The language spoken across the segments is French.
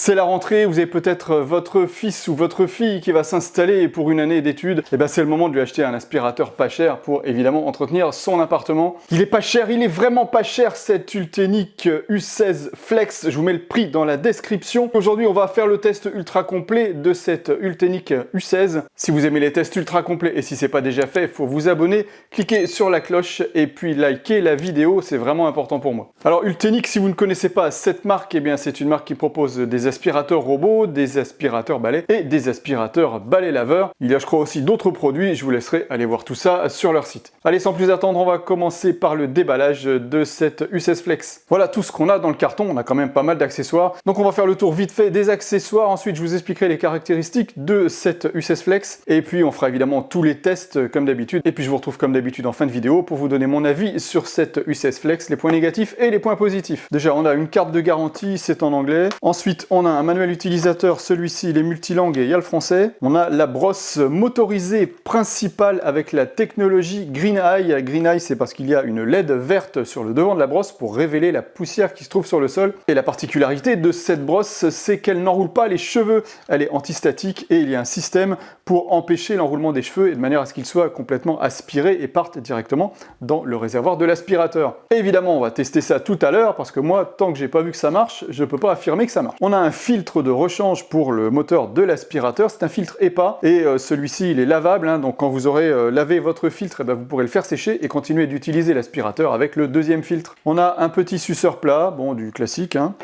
C'est la rentrée, vous avez peut-être votre fils ou votre fille qui va s'installer pour une année d'études. Et ben c'est le moment de lui acheter un aspirateur pas cher pour évidemment entretenir son appartement. Il est pas cher, il est vraiment pas cher cet Ultenic U16 Flex. Je vous mets le prix dans la description. Aujourd'hui, on va faire le test ultra complet de cet Ultenic U16. Si vous aimez les tests ultra complets et si c'est pas déjà fait, il faut vous abonner, cliquer sur la cloche et puis liker la vidéo, c'est vraiment important pour moi. Alors Ultenic, si vous ne connaissez pas cette marque, eh bien c'est une marque qui propose des aspirateurs robots, des aspirateurs balais et des aspirateurs balais laveurs. Il y a je crois aussi d'autres produits, je vous laisserai aller voir tout ça sur leur site. Allez, sans plus attendre, on va commencer par le déballage de cette U16 Flex. Voilà tout ce qu'on a dans le carton, on a quand même pas mal d'accessoires. Donc on va faire le tour vite fait des accessoires, ensuite je vous expliquerai les caractéristiques de cette U16 Flex et puis on fera évidemment tous les tests comme d'habitude. Et puis je vous retrouve comme d'habitude en fin de vidéo pour vous donner mon avis sur cette U16 Flex, les points négatifs et les points positifs. Déjà, on a une carte de garantie, c'est en anglais. Ensuite, on a un manuel utilisateur, celui-ci il est multilangue et il y a le français. On a la brosse motorisée principale avec la technologie Green Eye. Green Eye, c'est parce qu'il y a une LED verte sur le devant de la brosse pour révéler la poussière qui se trouve sur le sol. Et la particularité de cette brosse, c'est qu'elle n'enroule pas les cheveux. Elle est antistatique et il y a un système pour empêcher l'enroulement des cheveux et de manière à ce qu'ils soient complètement aspirés et partent directement dans le réservoir de l'aspirateur. Évidemment, on va tester ça tout à l'heure parce que moi, tant que j'ai pas vu que ça marche, je peux pas affirmer que ça marche. On a un filtre de rechange pour le moteur de l'aspirateur, c'est un filtre EPA et celui-ci il est lavable, hein, donc quand vous aurez lavé votre filtre, vous pourrez le faire sécher et continuer d'utiliser l'aspirateur avec le deuxième filtre. On a un petit suceur plat, bon du classique, hein.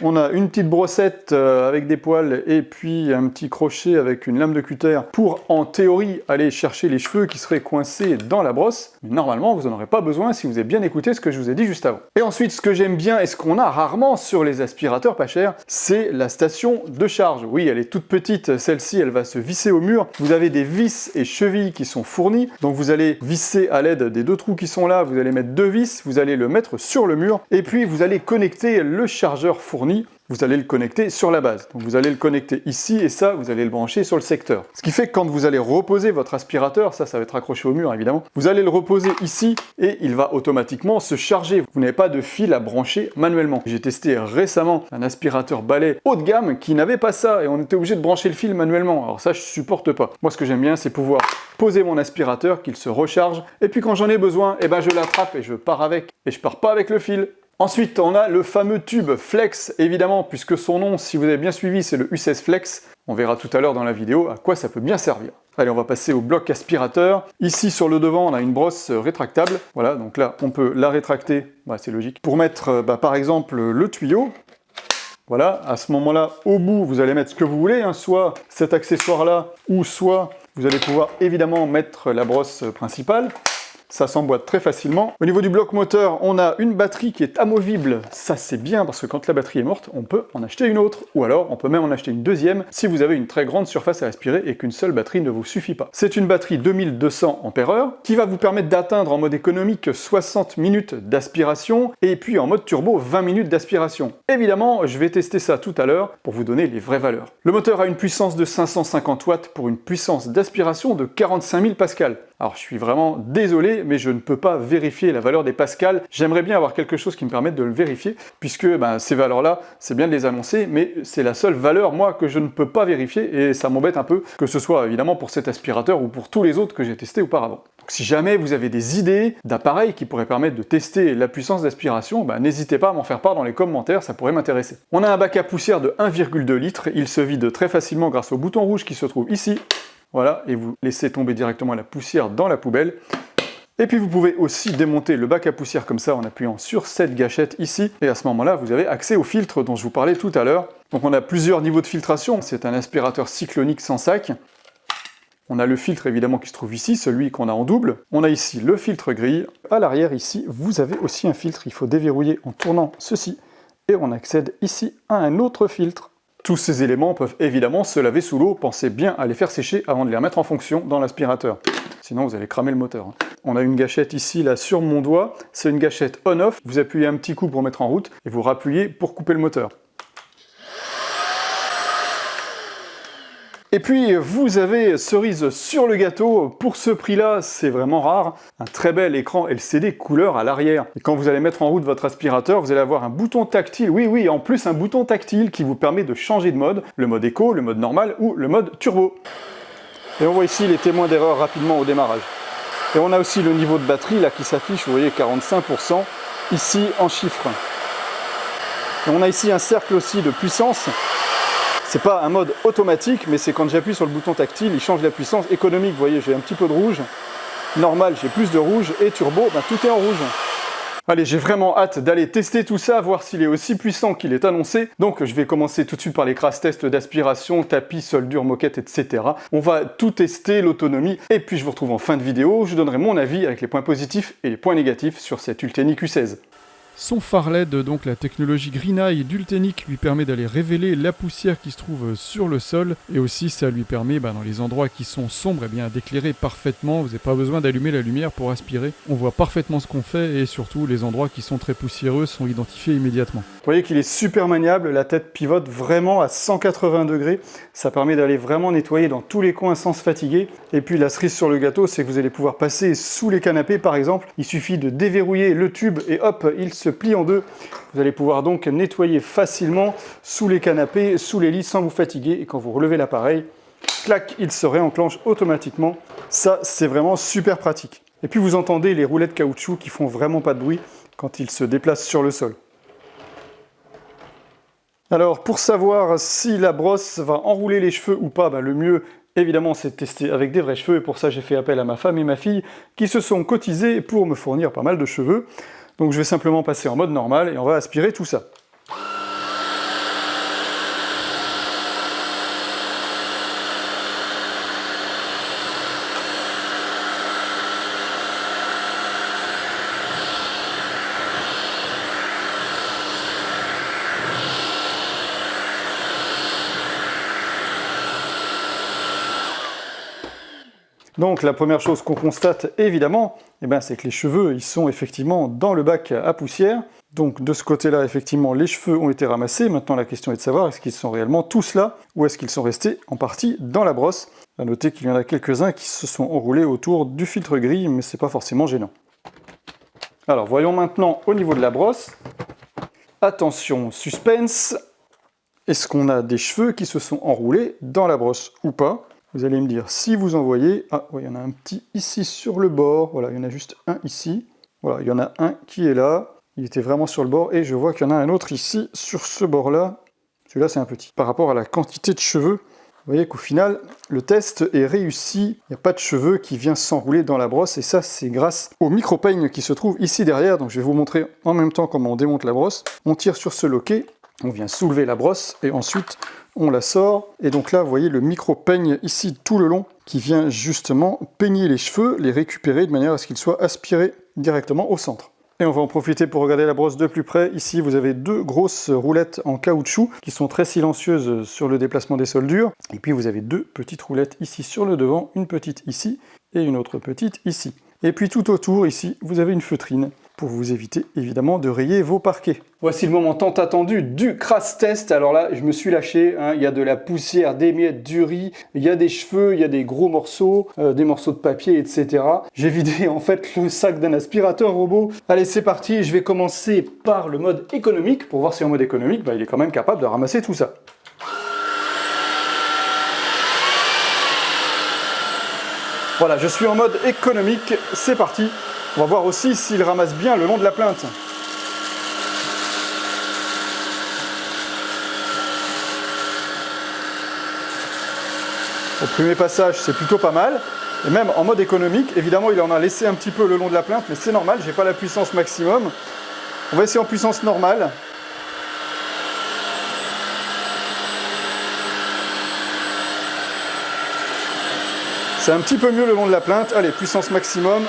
On a une petite brossette avec des poils et puis un petit crochet avec une lame de cutter pour, en théorie, aller chercher les cheveux qui seraient coincés dans la brosse. Mais normalement, vous n'en aurez pas besoin si vous avez bien écouté ce que je vous ai dit juste avant. Et ensuite, ce que j'aime bien et ce qu'on a rarement sur les aspirateurs pas chers, c'est la station de charge. Oui, elle est toute petite, celle-ci, elle va se visser au mur. Vous avez des vis et chevilles qui sont fournies. Donc vous allez visser à l'aide des deux trous qui sont là, vous allez mettre deux vis, vous allez le mettre sur le mur et puis vous allez connecter le chargeur fourni. Vous allez le connecter sur la base. Donc vous allez le connecter ici et ça, vous allez le brancher sur le secteur. Ce qui fait que quand vous allez reposer votre aspirateur, ça va être accroché au mur évidemment, vous allez le reposer ici et il va automatiquement se charger. Vous n'avez pas de fil à brancher manuellement. J'ai testé récemment un aspirateur balai haut de gamme qui n'avait pas ça et on était obligé de brancher le fil manuellement. Alors ça, je supporte pas. Moi, ce que j'aime bien, c'est pouvoir poser mon aspirateur, qu'il se recharge et puis quand j'en ai besoin, je l'attrape et je pars avec. Et je pars pas avec le fil. Ensuite, on a le fameux tube Flex, évidemment, puisque son nom, si vous avez bien suivi, c'est le U16 Flex. On verra tout à l'heure dans la vidéo à quoi ça peut bien servir. Allez, on va passer au bloc aspirateur. Ici, sur le devant, on a une brosse rétractable. Voilà, donc là, on peut la rétracter, c'est logique, pour mettre, par exemple, le tuyau. Voilà, à ce moment-là, au bout, vous allez mettre ce que vous voulez, hein, soit cet accessoire-là, ou soit vous allez pouvoir évidemment mettre la brosse principale. Ça s'emboîte très facilement. Au niveau du bloc moteur, on a une batterie qui est amovible. Ça, c'est bien parce que quand la batterie est morte, on peut en acheter une autre. Ou alors, on peut même en acheter une deuxième si vous avez une très grande surface à aspirer et qu'une seule batterie ne vous suffit pas. C'est une batterie 2200 Ah qui va vous permettre d'atteindre en mode économique 60 minutes d'aspiration et puis en mode turbo 20 minutes d'aspiration. Évidemment, je vais tester ça tout à l'heure pour vous donner les vraies valeurs. Le moteur a une puissance de 550 watts pour une puissance d'aspiration de 45 000 pascals. Alors, je suis vraiment désolé, mais je ne peux pas vérifier la valeur des pascals. J'aimerais bien avoir quelque chose qui me permette de le vérifier, puisque ces valeurs-là, c'est bien de les annoncer, mais c'est la seule valeur, moi, que je ne peux pas vérifier, et ça m'embête un peu, que ce soit évidemment pour cet aspirateur ou pour tous les autres que j'ai testés auparavant. Donc si jamais vous avez des idées d'appareils qui pourraient permettre de tester la puissance d'aspiration, n'hésitez pas à m'en faire part dans les commentaires, ça pourrait m'intéresser. On a un bac à poussière de 1,2 litres, il se vide très facilement grâce au bouton rouge qui se trouve ici. Voilà, et vous laissez tomber directement la poussière dans la poubelle. Et puis vous pouvez aussi démonter le bac à poussière comme ça en appuyant sur cette gâchette ici. Et à ce moment-là, vous avez accès au filtre dont je vous parlais tout à l'heure. Donc on a plusieurs niveaux de filtration. C'est un aspirateur cyclonique sans sac. On a le filtre évidemment qui se trouve ici, celui qu'on a en double. On a ici le filtre grille. À l'arrière ici, vous avez aussi un filtre. Il faut déverrouiller en tournant ceci. Et on accède ici à un autre filtre. Tous ces éléments peuvent évidemment se laver sous l'eau, pensez bien à les faire sécher avant de les remettre en fonction dans l'aspirateur. Sinon vous allez cramer le moteur. On a une gâchette ici, là, sur mon doigt, c'est une gâchette on-off, vous appuyez un petit coup pour mettre en route, et vous rappuyez pour couper le moteur. Et puis vous avez cerise sur le gâteau, pour ce prix-là, c'est vraiment rare, un très bel écran LCD couleur à l'arrière. Et quand vous allez mettre en route votre aspirateur, vous allez avoir un bouton tactile, oui, en plus un bouton tactile qui vous permet de changer de mode, le mode éco, le mode normal ou le mode turbo. Et on voit ici les témoins d'erreur rapidement au démarrage. Et on a aussi le niveau de batterie là qui s'affiche, vous voyez 45%, ici en chiffres. Et on a ici un cercle aussi de puissance. C'est pas un mode automatique, mais c'est quand j'appuie sur le bouton tactile, il change la puissance. Économique, vous voyez, j'ai un petit peu de rouge. Normal, j'ai plus de rouge. Et turbo, tout est en rouge. Allez, j'ai vraiment hâte d'aller tester tout ça, voir s'il est aussi puissant qu'il est annoncé. Donc je vais commencer tout de suite par les crash tests d'aspiration, tapis, soldure, moquette, etc. On va tout tester, l'autonomie, et puis je vous retrouve en fin de vidéo. Je donnerai mon avis avec les points positifs et les points négatifs sur cette Ulteni Q16. Son phare LED, donc la technologie Green Eye d'Ultenic, lui permet d'aller révéler la poussière qui se trouve sur le sol, et aussi ça lui permet, dans les endroits qui sont sombres, d'éclairer parfaitement. Vous n'avez pas besoin d'allumer la lumière pour aspirer. On voit parfaitement ce qu'on fait, et surtout les endroits qui sont très poussiéreux sont identifiés immédiatement. Vous voyez qu'il est super maniable, la tête pivote vraiment à 180 degrés. Ça permet d'aller vraiment nettoyer dans tous les coins sans se fatiguer. Et puis la cerise sur le gâteau, c'est que vous allez pouvoir passer sous les canapés par exemple. Il suffit de déverrouiller le tube et hop, il se plie en deux. Vous allez pouvoir donc nettoyer facilement sous les canapés, sous les lits sans vous fatiguer. Et quand vous relevez l'appareil, clac, il se réenclenche automatiquement. Ça, c'est vraiment super pratique. Et puis vous entendez les roulettes caoutchouc qui font vraiment pas de bruit quand ils se déplacent sur le sol. Alors, pour savoir si la brosse va enrouler les cheveux ou pas, le mieux, évidemment, c'est de tester avec des vrais cheveux. Et pour ça, j'ai fait appel à ma femme et ma fille qui se sont cotisées pour me fournir pas mal de cheveux. Donc je vais simplement passer en mode normal et on va aspirer tout ça. Donc la première chose qu'on constate évidemment, c'est que les cheveux ils sont effectivement dans le bac à poussière. Donc de ce côté-là, effectivement, les cheveux ont été ramassés. Maintenant la question est de savoir est-ce qu'ils sont réellement tous là ou est-ce qu'ils sont restés en partie dans la brosse. À noter qu'il y en a quelques-uns qui se sont enroulés autour du filtre gris, mais c'est pas forcément gênant. Alors voyons maintenant au niveau de la brosse. Attention, suspense. Est-ce qu'on a des cheveux qui se sont enroulés dans la brosse ou pas ? Vous allez me dire si vous en voyez. Ah, oui, il y en a un petit ici sur le bord. Voilà, il y en a juste un ici. Voilà, il y en a un qui est là. Il était vraiment sur le bord. Et je vois qu'il y en a un autre ici, sur ce bord-là. Celui-là, c'est un petit. Par rapport à la quantité de cheveux, vous voyez qu'au final, le test est réussi. Il n'y a pas de cheveux qui vient s'enrouler dans la brosse. Et ça, c'est grâce au micro-peigne qui se trouve ici derrière. Donc, je vais vous montrer en même temps comment on démonte la brosse. On tire sur ce loquet. On vient soulever la brosse. Et ensuite, on la sort, et donc là, vous voyez le micro-peigne ici tout le long, qui vient justement peigner les cheveux, les récupérer de manière à ce qu'ils soient aspirés directement au centre. Et on va en profiter pour regarder la brosse de plus près. Ici, vous avez deux grosses roulettes en caoutchouc, qui sont très silencieuses sur le déplacement des soldures. Et puis vous avez deux petites roulettes ici sur le devant, une petite ici, et une autre petite ici. Et puis tout autour, ici, vous avez une feutrine, pour vous éviter évidemment de rayer vos parquets. Voici le moment tant attendu du crash test. Alors là, je me suis lâché, il y a de la poussière, des miettes, du riz, il y a des cheveux, il y a des gros morceaux, des morceaux de papier, etc. J'ai vidé en fait le sac d'un aspirateur robot. Allez, c'est parti, je vais commencer par le mode économique, pour voir si en mode économique, il est quand même capable de ramasser tout ça. Voilà, je suis en mode économique, c'est parti. On va voir aussi s'il ramasse bien le long de la plainte. Au premier passage, c'est plutôt pas mal. Et même en mode économique, évidemment, il en a laissé un petit peu le long de la plainte, mais c'est normal, j'ai pas la puissance maximum. On va essayer en puissance normale. C'est un petit peu mieux le long de la plainte. Allez, puissance maximum.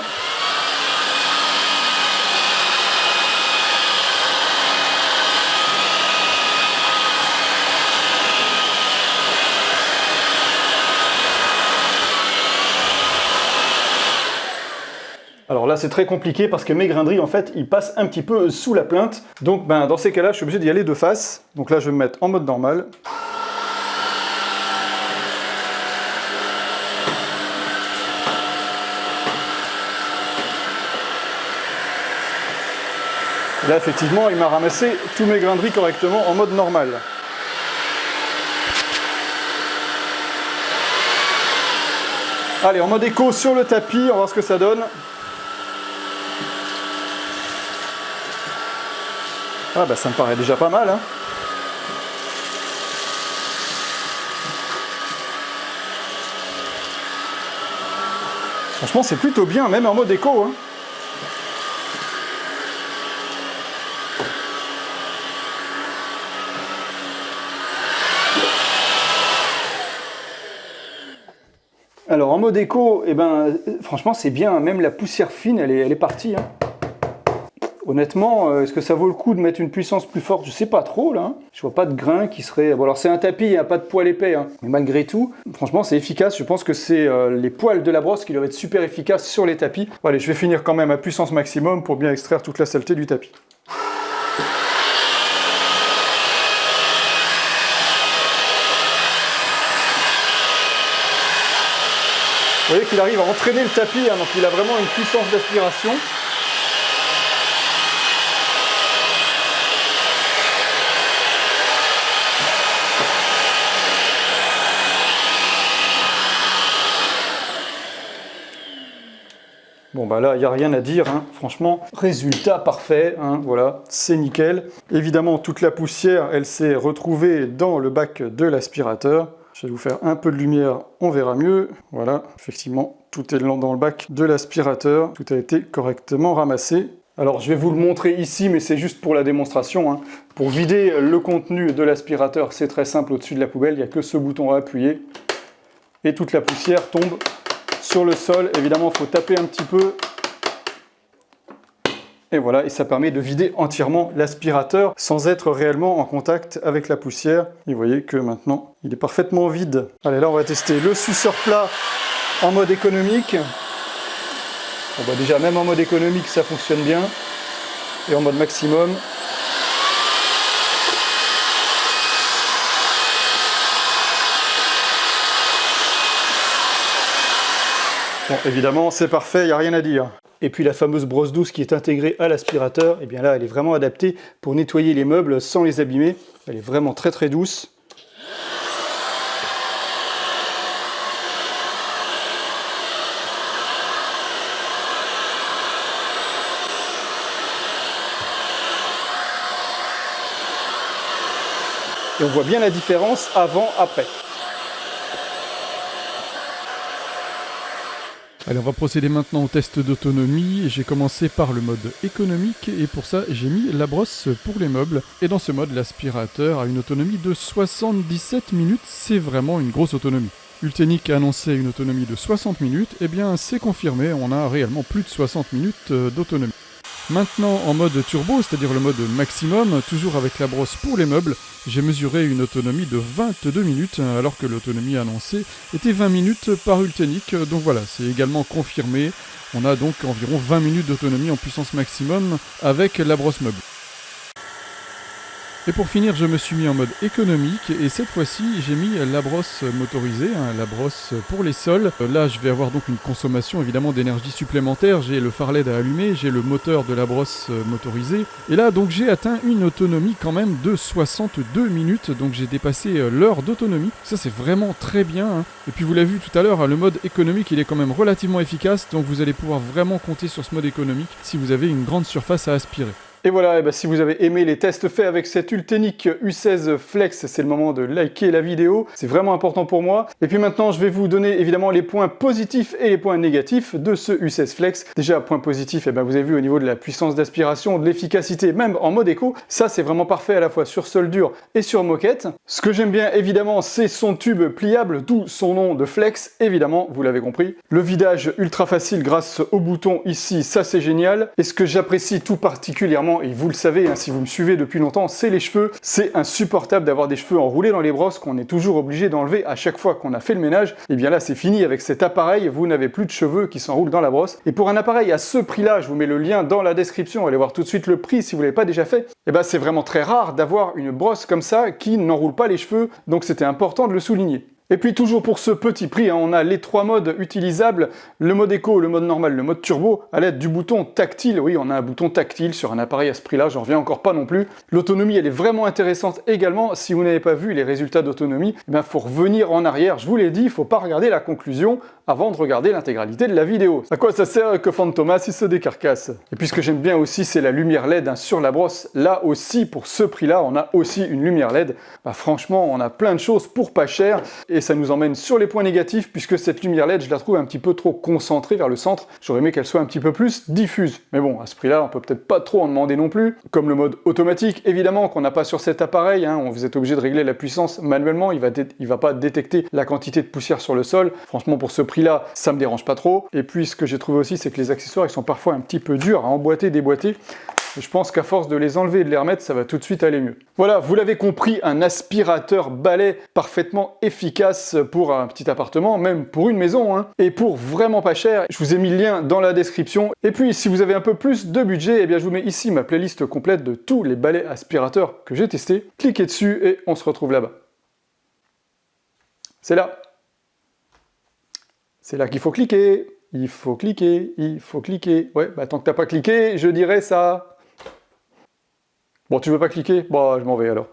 Alors là, c'est très compliqué parce que mes grainderies, en fait, ils passent un petit peu sous la plainte. Donc, dans ces cas-là, je suis obligé d'y aller de face. Donc là, je vais me mettre en mode normal. Et là, effectivement, il m'a ramassé tous mes grains de riz correctement en mode normal. Allez, en mode éco sur le tapis, on va voir ce que ça donne. Ah bah ça me paraît déjà pas mal, hein. Franchement, c'est plutôt bien, même en mode éco, hein. Alors en mode éco, eh ben, franchement c'est bien, même la poussière fine elle est partie, hein. Honnêtement, est-ce que ça vaut le coup de mettre une puissance plus forte? Je sais pas trop là, hein. Je vois pas de grain qui serait... Bon alors c'est un tapis, il n'y a pas de poil épais, hein. Mais malgré tout, franchement c'est efficace. Je pense que c'est les poils de la brosse qui doivent être super efficaces sur les tapis. Bon, allez, je vais finir quand même à puissance maximum pour bien extraire toute la saleté du tapis. Vous voyez qu'il arrive à entraîner le tapis, hein, donc il a vraiment une puissance d'aspiration. Bon bah là, il n'y a rien à dire, hein. Franchement, résultat parfait, hein. Voilà, c'est nickel. Évidemment, toute la poussière, elle s'est retrouvée dans le bac de l'aspirateur. Je vais vous faire un peu de lumière, on verra mieux. Voilà, effectivement, tout est dans le bac de l'aspirateur. Tout a été correctement ramassé. Alors, je vais vous le montrer ici, mais c'est juste pour la démonstration, hein. Pour vider le contenu de l'aspirateur, c'est très simple, au-dessus de la poubelle, il n'y a que ce bouton à appuyer. Et toute la poussière tombe sur le sol. Évidemment, il faut taper un petit peu. Et voilà, et ça permet de vider entièrement l'aspirateur sans être réellement en contact avec la poussière. Et vous voyez que maintenant, il est parfaitement vide. Allez, là, on va tester le suceur plat en mode économique. Bon, bah déjà, même en mode économique, ça fonctionne bien. Et en mode maximum. Bon, évidemment, c'est parfait, il n'y a rien à dire. Et puis la fameuse brosse douce qui est intégrée à l'aspirateur, et bien là, elle est vraiment adaptée pour nettoyer les meubles sans les abîmer. Elle est vraiment très très douce. Et on voit bien la différence avant-après. Allez, on va procéder maintenant au test d'autonomie. J'ai commencé par le mode économique et pour ça, j'ai mis la brosse pour les meubles. Et dans ce mode, l'aspirateur a une autonomie de 77 minutes. C'est vraiment une grosse autonomie. Ultenic a annoncé une autonomie de 60 minutes. Eh bien, c'est confirmé, on a réellement plus de 60 minutes d'autonomie. Maintenant, en mode turbo, c'est-à-dire le mode maximum, toujours avec la brosse pour les meubles, j'ai mesuré une autonomie de 22 minutes, alors que l'autonomie annoncée était 20 minutes par Ultenic. Donc voilà, c'est également confirmé. On a donc environ 20 minutes d'autonomie en puissance maximum avec la brosse meuble. Et pour finir, je me suis mis en mode économique et cette fois-ci, j'ai mis la brosse motorisée, hein, la brosse pour les sols. Là, je vais avoir donc une consommation évidemment d'énergie supplémentaire. J'ai le phare LED à allumer, j'ai le moteur de la brosse motorisée. Et là, donc, j'ai atteint une autonomie quand même de 62 minutes. Donc, j'ai dépassé l'heure d'autonomie. Ça, c'est vraiment très bien, hein. Et puis, vous l'avez vu tout à l'heure, le mode économique, il est quand même relativement efficace. Donc, vous allez pouvoir vraiment compter sur ce mode économique si vous avez une grande surface à aspirer. Et voilà, et ben si vous avez aimé les tests faits avec cet Ultenic U16 Flex, c'est le moment de liker la vidéo, c'est vraiment important pour moi. Et puis maintenant, je vais vous donner évidemment les points positifs et les points négatifs de ce U16 Flex. Déjà, point positif, et ben vous avez vu au niveau de la puissance d'aspiration, de l'efficacité, même en mode éco, ça c'est vraiment parfait à la fois sur sol dur et sur moquette. Ce que j'aime bien évidemment, c'est son tube pliable, d'où son nom de Flex, évidemment, vous l'avez compris. Le vidage ultra facile grâce au bouton ici, ça c'est génial. Et ce que j'apprécie tout particulièrement, et vous le savez, hein, si vous me suivez depuis longtemps, c'est les cheveux. C'est insupportable d'avoir des cheveux enroulés dans les brosses qu'on est toujours obligé d'enlever à chaque fois qu'on a fait le ménage. Et bien là, c'est fini avec cet appareil, vous n'avez plus de cheveux qui s'enroulent dans la brosse. Et pour un appareil à ce prix-là, je vous mets le lien dans la description, allez voir tout de suite le prix si vous ne l'avez pas déjà fait. Et ben c'est vraiment très rare d'avoir une brosse comme ça qui n'enroule pas les cheveux, donc c'était important de le souligner. Et puis toujours pour ce petit prix, hein, on a les 3 modes utilisables, le mode éco, le mode normal, le mode turbo, à l'aide du bouton tactile. Oui, on a un bouton tactile sur un appareil à ce prix-là, j'en reviens encore pas non plus. L'autonomie, elle est vraiment intéressante également. Si vous n'avez pas vu les résultats d'autonomie, il faut revenir en arrière. Je vous l'ai dit, il ne faut pas regarder la conclusion avant de regarder l'intégralité de la vidéo. À quoi ça sert que Fantomas il se décarcasse? Et puis ce que j'aime bien aussi, c'est la lumière LED hein, sur la brosse. Là aussi, pour ce prix-là, on a aussi une lumière LED. Franchement, on a plein de choses pour pas cher. Et ça nous emmène sur les points négatifs, puisque cette lumière LED, je la trouve un petit peu trop concentrée vers le centre. J'aurais aimé qu'elle soit un petit peu plus diffuse. Mais bon, à ce prix-là, on peut peut-être pas trop en demander non plus. Comme le mode automatique, évidemment, qu'on n'a pas sur cet appareil. Hein, vous êtes obligé de régler la puissance manuellement. Il va pas détecter la quantité de poussière sur le sol. Franchement, pour ce prix-là, ça me dérange pas trop. Et puis, ce que j'ai trouvé aussi, c'est que les accessoires, ils sont parfois un petit peu durs à emboîter, déboîter. Et je pense qu'à force de les enlever et de les remettre, ça va tout de suite aller mieux. Voilà, vous l'avez compris, un aspirateur balai parfaitement efficace pour un petit appartement, même pour une maison, hein, et pour vraiment pas cher. Je vous ai mis le lien dans la description. Et puis, si vous avez un peu plus de budget, eh bien, je vous mets ici ma playlist complète de tous les balais aspirateurs que j'ai testés. Cliquez dessus et on se retrouve là-bas. C'est là. C'est là qu'il faut cliquer. Il faut cliquer, il faut cliquer. Ouais, tant que t'as pas cliqué, je dirais ça. Bon, tu veux pas cliquer? Bon, je m'en vais alors.